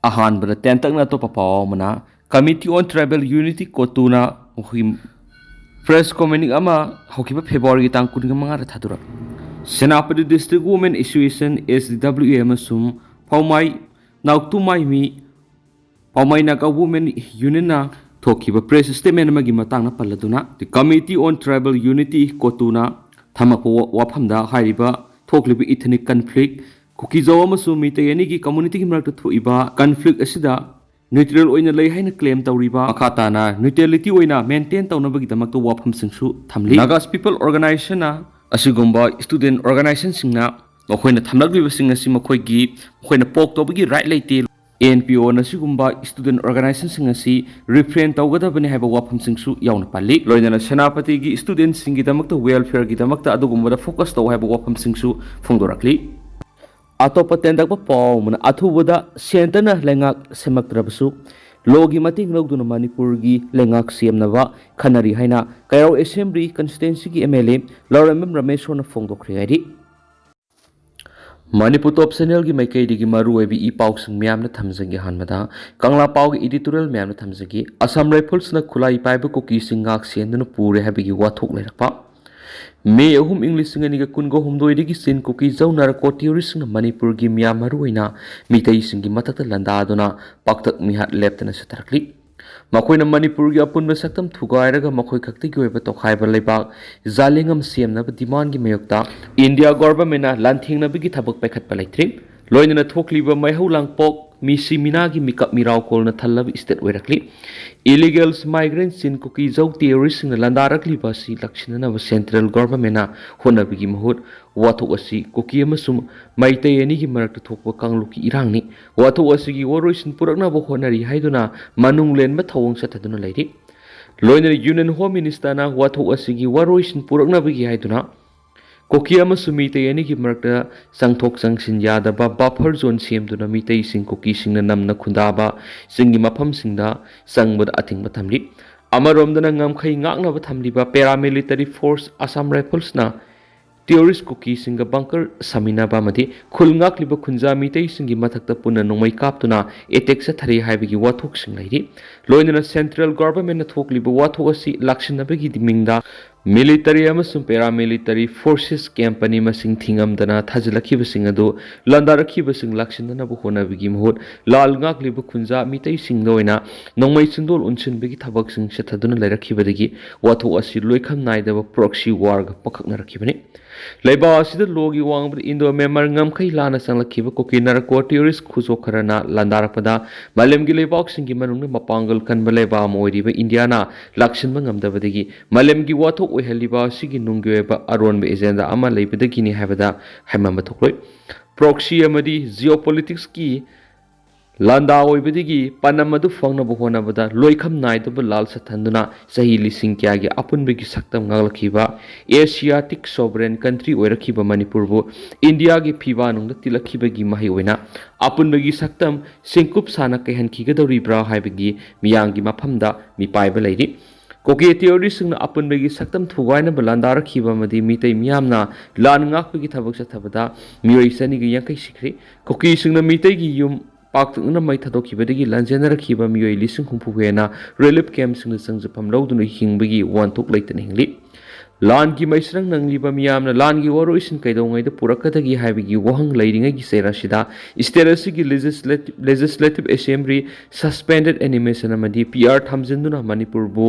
Ahanbada tentakna to papaw mana Committee on Tribal Unity COTU Press Committee ama hokiba February tang kuninga mga ratadura. Senapati District Women Association SDWA amasum paumai nauktumai mi paumai naga Women Union na thokiba press statement magi matang na paladuna. The Committee on Tribal Unity COTU na thamako waphamda hairiba thokliba ethnic conflict kukizaw amasum mitayani gi community gi marakta thoiba conflict asida neutral oina lay haina claim tawriba makata na neutrality oina maintain tawnabagi damakta wapham singsu thamli Nagas People Organization na asigumba student organization singna makoina thamlakliba sing asi makoigi makoina pok tobagi right leite NPO na sigumba student organization sing asi refrain tawgadabani haiba wapham singsu yauna pali loina senapati gi student singi damakta welfare gi damakta adugumba da focus taw haiba wapham singsu phongdorakli Atopa tendak papaw mana athubada sentana lengak semaktrabasu logi mating logduna Manipur gi lengak siamnaba khanari haina Kairao Assembly constituency gi MLA Lauramem Rameshona phongdokhri gari Manipur top channel gi maikai digi maru ebi I paw sing myam na thamjagi hanmada Kangla paw gi editorial myam na thamjagi Assam Rifles na khulai paiba koki singak senduna pure habigi wathok leirakpa May ahum English singa kungo humdoi digi sin kuki zau narko theories na Manipur gi miya maruina mitai singi matakta landa aduna paktak mihat leptana satarakli makoi na Manipur gi apun saktam thugairaga makoi khakti gi oiba tokhaiba leibak zalingam siam na demand gi mayokta India government na lanthing na bigi thabak paikhat palaitri loina thokliba maihaulang pok misi minagi mikap mirau kol na thalab state oirakli illegal migrants in kuki zau terrorists na landarakli basi lakshina na central government na honabigi mahut wathok asi kuki amasum maitai ani gi marakta thokpa kangluki irangni wathok asi gi woroisin purakna bo honari haiduna manunglen ma thawong sathaduna leiri loina union home minister na wathok asi gi woroisin purakna bigi haiduna Koki amasum mitai ani gi marakta sangthok sangsin yadaba buffer zone semduna mitai sing koki sing na namna khundaba singi mafam singda sangbada athingba thamli amaromdana ngamkhai ngakna ba thamliba paramilitary force Assam Rifles na terrorist koki singa bunker samina ba madi khulngak liba khunja mitai singi mathakta puna nongmai kaptuna attack sa thari haibigi wathok sing lairi loinana central government na thok liba wathok asi lakshina bagi dimingda Military amasum paramilitary forces company masing thingamdana thajlakiba sing adu landarakiba sing lakshindana bu honabigi mahut lal ngak liba khunja mitai sing doina nongmai sindol unchin bigi thabak sing sathaduna lairakiba dagi watho asi loikham naidaba proxy war ga pakhakna rakibani leiba asida logi wangbri indo member ngamkhai lana sanglakiba koki narco terrorist khuzo kharana landarapada malemgi leibak singi manungna mapangal kanba leiba moiriba indiana lakshinba ngamdabadagi malemgi watho oihaliba sigi nungyoeba aronba agenda ama leibadagini habada haimama thokloi proxy amadi geopolitics ki landa oibadigi panamadu fangnaba honabada loikham naidaba lal sathanduna sahi lising kya gi apunbegi saktam ngalakiba Asiatic sovereign country oirakiba Manipur bu India gi phiba nungda tilakiba gi mahi oina apunbegi saktam singkup sana kehan kigadori bra haibagi miyangi maphamda mipaiba leiri Koki terrorist na apunbegi saktam thugaina balandara khiba madi mitai miyamna lan ngakpegi thabak sa thabada mioi sani gi yankai sikri koki singna mitai gi yum pakna mai thadokibadagi lanjena rakhiba mioi lising humpu hena relief camp singna sangjapam loduna hingbegi wantok leitana hingli lan gi maisrang nangliba miyamna lan gi woroisin kaidongai da purakadagi haibigi wahang leiringa gi serasida sterasi gi legislative assembly suspended animation amadi PR thamjinduna Manipur bu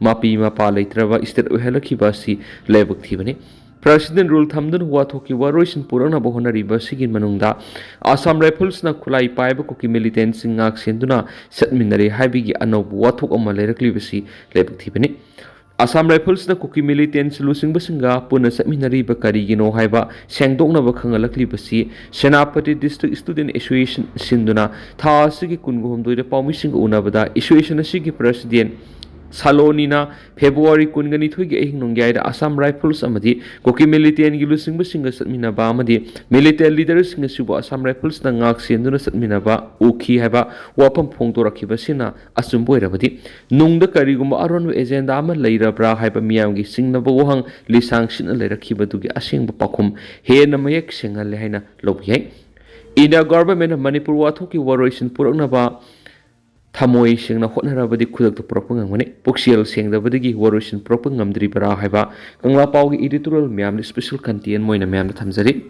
mapi mapa leitraba state ohelakhiba si lebak thibani President rule thamdun huwa thoki waroisin purana bohonari basigin manungda Assam Rifles na khulai paiba koki militant singak senduna satminare haibigi anobu wathok ama leirakli basi lebak thibani Assam Rifles na koki militant lusing basinga puna satminari bakari gino haiba sengdokna bakhangalakli basi Senapati District Student Association sinduna tha sigi kungohom doida pawmising unabada association asigi president Salonina February kungani thugi ehing nongyai da Assam Rifles amadi koki militant gi lusing basinga satmina ba amadi military leaders singa subo Assam Rifles na ngak senduna satmina ba ukhi haiba wapam phongto rakhiba sina asumbo irabadi nungda karigumba aron agenda ama leirabra haiba miyam gi singna bo wahang lisang sina leirakhiba dugi asengba pakhum he na mayek sengal le haina lobiyai India government Manipur wathoki waroisin puraknaba thamoi singna hotnarabadi khudak purakpa ngangmani puksial sengdabadagi waroisin purakpa ngamdri bara haiba kangla pawgi editorial myam special content moina myam thamjari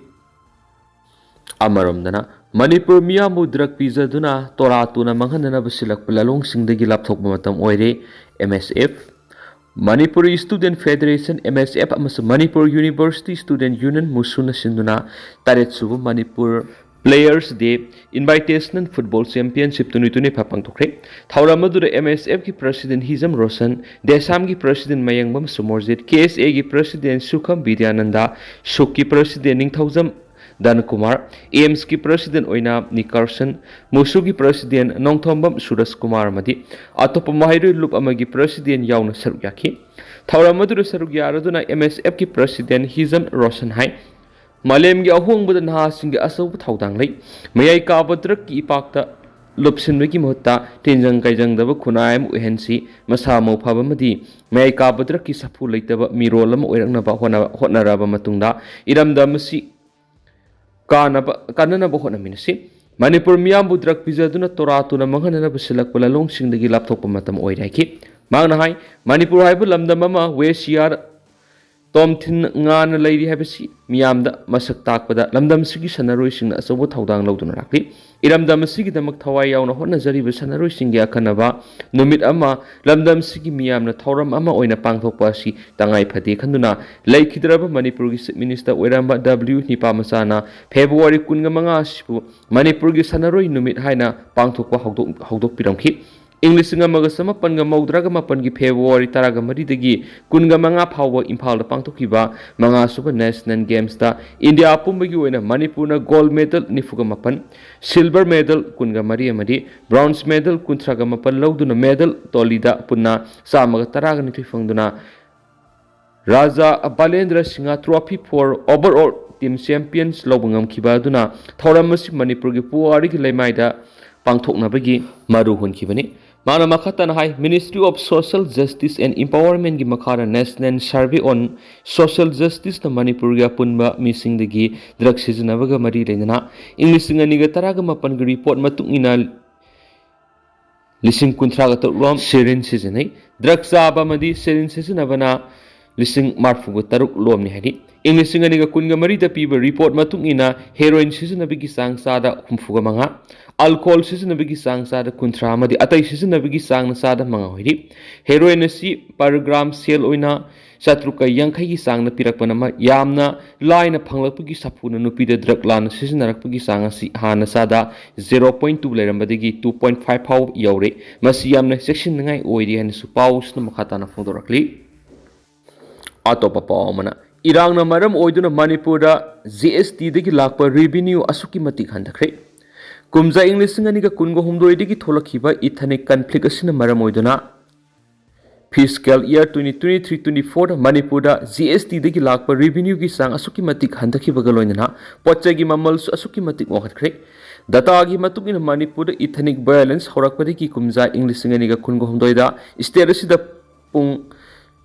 Amaramdana Manipur miyamu drug pizaduna toratuna manghanana basilak lalong singdagi lapthok matam oire MSF Manipuri Student Federation MSF amas Manipur University Student Union musuna sinduna taretsubu Manipur Players Day Invitational Football Championship 2025 pangthokre thauramadu MSF ki President Hizam Roshan Desam ki President Mayangbam Sumorjit KSA ki President Sukham Vidyananda Shuk ki President Ningthaujam Dan Kumar, AIMS की president ओइना Nickerson, मुसु की president Nongthombam सुरस Kumar मदी, अतोप माहिरु loop अमगी president याउन सरुक याखी। थौरामदुर सरुक यारदुना MSF की president Hijam रोशन high. मालेम की अहोंगबद नहासिंग असौब थौदांग लै, मयाई काबद्रक की इपाक्ता लुपसिनबे की महत्ता तेंजंग काइजंगदब खुनायम उहेंसी मसा मौफाबमदी मयाई काबद्रक की सफु लैतब मिरोलम ओइरंगनबा होनराबा मतुंगदा इरमदमसी काननब होनमिनसी Manipur miyambu drug pizaduna toratuna manghanana basilak palalong singdagi lapthok pamatam oiraki mangna hai Manipur haibu lamdam ama wesiar tomthin ngan leiri habisi miyamda masak takpada lamdam sigi sanaroi singna asobo thaudang loduna rakli iramdam sigi damak thawai yauna honna jari be sanaroi singya kanaba numit ama lamdam sigi miyamna thauram ama oina pangthokpa si tangai phati khanduna leikidraba Manipur gi minister oiramba W nipa masana February 15 sibu Manipur gi sanaroi numit haina pangthokpa hawdok piramki English nga magasama panga maudraga mapangi February taraga maridagi kunga manga phawa Imphal da pangthokiba manga suba national games da India pumbagi oina Manipur na gold medal nifuga mapan silver medal kunga mari amadi bronze medal kuntraga mapan lawduna medal tolida punna samaga taraga nithui fangduna Raja Balendra Singha trophy for overall team champions lobungam khiba duna thoramasi Manipur gi puari gi laimaida pangthoknabagi maru honkibani Mana makatan hai Ministry of Social Justice and Empowerment gi makara National Survey on Social Justice na Manipur ga punba missing dagi drug seasonaba mari lenana English nga niga taraga mapan gi report matung ina lising kuntra ga rom serin seasonai drug saba madi serin seasonaba na lising marfu ga taruk lom ni hari English nga niga kunga mari da piba report matung ina heroin seasonaba gi sang sada humfuga manga alcohol season nabigi sang sada kuntra madi atai season nabigi sang na sada manga hoiri heroin si per gram sale oina satruka yangkhai gi sang na pirakpana ma yamna line phanglakpagi sapuna nupi de drug lan season narakpagi sang asi hana sada 0.2 leirambadigi 2.5 phaw yaure masi yamna section ngai oiri han su paus na makhata na phondorakli atopa pawmana irang na maram oiduna Manipur da GST degi lakpa revenue asuki matik handakre Kumza English ngani kungo humdoi digi tholakhiba ethnic conflict asina maram oiduna fiscal year 2023-24 Manipur da GST digi lakpa revenue gi sang asuki matik handakhiba galoina potcha gi mamal su asuki matik wakhre data gi matugina Manipur da ethnic violence horakpadi ki kumza English ngani kungo humdoi da state asida pung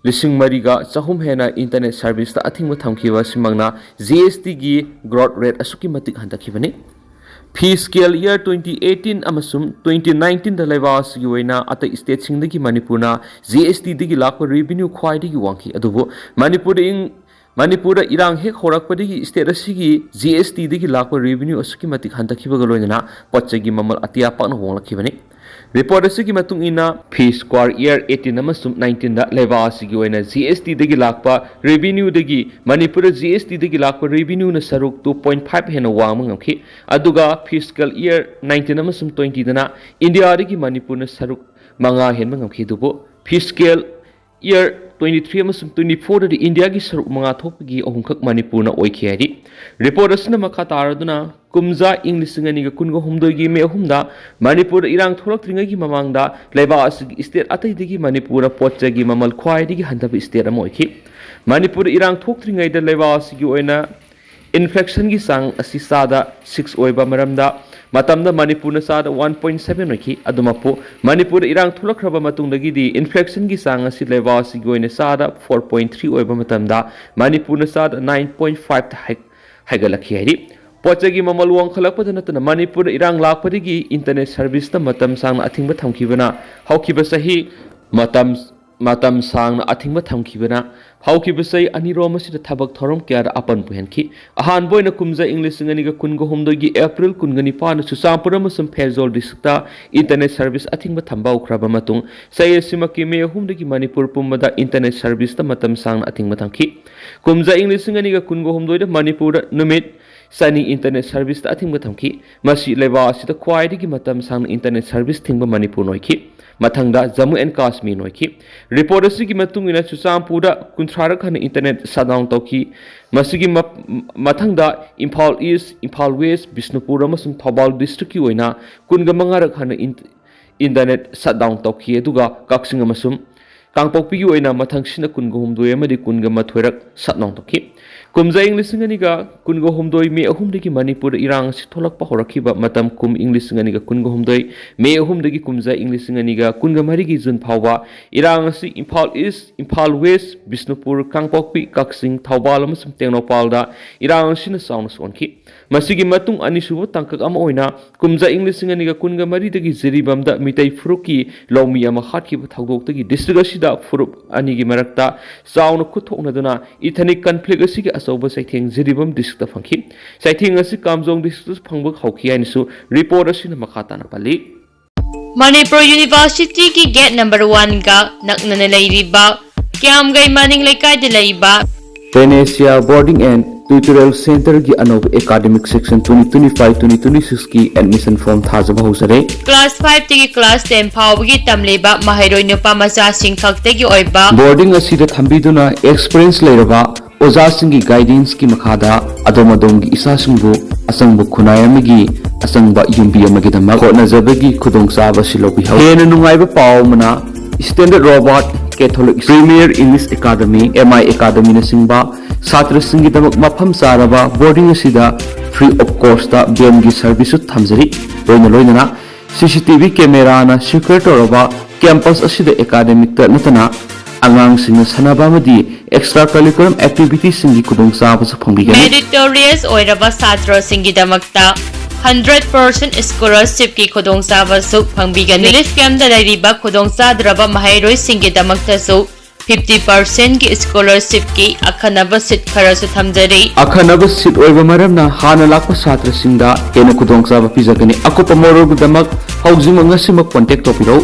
lising mariga chahum hena internet service ta athingma thamkhiba simangna GST gi growth rate asuki matik handakhibani Fiscal year 2018 amasum 2019 da lewas gi oina ata state sing dagi Manipur na GST dagi lakpa revenue khwai dagi wangki adubo Manipur da irang hek horak padagi state asigi GST dagi lakpa revenue asuki matik hantakhiba galoina potchagi mamal atia pakna honglakhibani report asigi matung ina fiscal year 18 amasum 19 da lewas gi oina GST dagi lakpa revenue dagi Manipur GST dagi lakpa revenue na saruk 2.5 hena wangma ngamki aduga fiscal year 19 amasum 20 dana India dagi Manipur na saruk manga henma ngamki dubo fiscal year 23 amasum 24 da India gi saruk manga thokgi ahumkhak Manipur na oikhi hari report asna makha taraduna kumza English ngani ga kungo humdoi gi me ahumda Manipur irang tholak tringai gi mamangda leba asigi state atai digi Manipur potcha gi mamal khwai digi handab state am oikhi Manipur irang thok tringai da leba asigi oina infection gi sang asi sada 6 oiba maramda matamda Manipur na sada 1.7 oikhi adumapo Manipur irang thulakraba matungdagi di infection gi sang asi leba asigi oina sada 4.3 oiba matamda Manipur na sada 9.5 ta haigalakhi hari पोचेगी ममल वांखलकपद नतना मणिपुर इरांग लाकपदगी internet service ता मतम सांगना a thing थमखिबना हौखिब सही मतम सांगना अथिंग थमखिबना हौखिब सही अनिरोम असिदा थबक थोरम क्यार अपन पुहेनखि अहान बोयना कुमजा इंग्लिश सिंगनिगा कुनगो हुमदोगी एप्रिल कुनगनि पान सुसामपुर अमसुम फेजोल डिस्ट्रिक्टा इंटरनेट सर्विस अथिंग थंबा उखराबा मतुंग सही सिमकी मे हुमदगी मणिपुर पुमदा इंटरनेट सर्विस ता मतम सांगना अथिंग थंखि कुमजा इंग्लिश सिंगनिगा कुनगो हुमदोइदा मणिपुर नुमित सनी इंटरनेट सर्विस ता अथिंग थमखि मसी लेबा असिदा ख्वाइदगी मतम सांगना इंटरनेट सर्विस थिंगबा मणिपुर नोइखि मथंगदा जम्मू एंड कश्मीर नोइखि रिपोर्ट असिगी मतुंगिना सुसामपुर कुंथ्रारक हन इंटरनेट शटडाउन तौखि मसिगी मथंगदा इम्फाल ईस्ट इम्फाल वेस्ट बिष्णुपुर अमसुंग थौबाल डिस्ट्रिक्ट की ओइना कुनगा मंगारक हन इंटरनेट शटडाउन तौखि अदुगा कक्सिंग अमसुंग कांगपोकपी की ओइना मथंगसिना कुनगा हुमदोय अमदि कुनगा मथोइरक शटडाउन तौखि कुमजा इंग्लिश सिंगनिगा कुनगा हुमदोय मे अहुमदगी मणिपुर इरांग सि थोलकपा होरखिबा मतम कुम इंग्लिश सिंगनिगा कुनगा हुमदोय मे अहुमदगी कुमजा इंग्लिश सिंगनिगा कुनगा मरिगी जुन फावबा इरांग सि इम्फाल ईस्ट इम्फाल वेस्ट बिष्णुपुर कांगपोकपी कक्सिंग थौबाल अमसुंग टेंगनोपालदा इरांग सिना साउन सोनखि मसिगी मतुंग अनिसुबो तंकक अमा ओइना कुमजा इंग्लिश सिंगनिगा कुनगा मरिदगी जिरिबमदा मितै फुरुकी लौमी अमा हाटखिबा थौदोक्तगी डिस्ट्रिक्ट असिदा फुरुप अनिगी मरक्ता चाउन खुथोकनदुना इथनिक कन्फ्लिक्ट असिगी असौबा सैथेंग जिरिबम डिस्ट्रिक्ट फंखि सैथेंग असि कामजोंग डिस्ट्रिक्ट फंगबक हौखि हाइनसु रिपोर्ट असिना मखाताना पल्ली मणिपुर यूनिवर्सिटी की गेट नंबर 1 का नकनने लैरिबा क्यामगै मानिंग लेकाइदे लैबा Panacea boarding and tutorial centre की अनोब एकेडमिक सेक्शन 2025-2026 की एडमिशन फॉर्म थाजबा होसरे क्लास 5 तगी क्लास 10 फावगी तमलेबा महारोय नुपा मचा सिंह खक्तगी ओइबा बोर्डिंग असिदा थंबीदुना एक्सपीरियंस लेरबा ओजासिंगी गाइडेंस की मखादा अदोमदोंगी इसासिंगबु असंगबु खुनायमगी असंगबा युंबी अमगिदमा होनजबगी खुदोंचाबा सिलोबि हेन नुंगाइबा पावमना standard robot Catholic premier English academy MI academy नसिंगबा छात्र सिंगिदमक मफम सारबा बोर्डिंग असिदा फ्री ऑफ कॉस्ट बेन की सर्विस थमजरी लोइना CCTV कैमरा ना सिक्योर तोरबा कैंपस असिदा एकेडमिक नतना अंगांग सिंग सनाबा मदी एक्स्ट्रा करिकुलम एक्टिविटी सिंगी खुदोंचाबा फंबिगनि मेरिटोरियस ओइरबा छात्र सिंगिदमकता 100% स्कॉलरशिप की खुदोंचाबसु फंबिगनि रिलीफ कैंप दा लैरिबा खुदोंचाद्रबा महारोय सिंगिदमकतासु 50% की स्कॉलरशिप की अखनब सीट खरसु थमजरी अखनब सीट ओइबा मरमना हाना लाकपा छात्र सिंगदा हेन खुदोंचाबा पिजगनि अकुपा मोरोगदमक हौजिंग मंगसिमक कांटेक्ट तोपिरो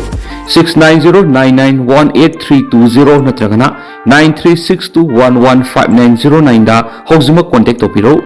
6909918320 नत्रगना 9362115909 दा हौजिंग कांटेक्ट तोपिरो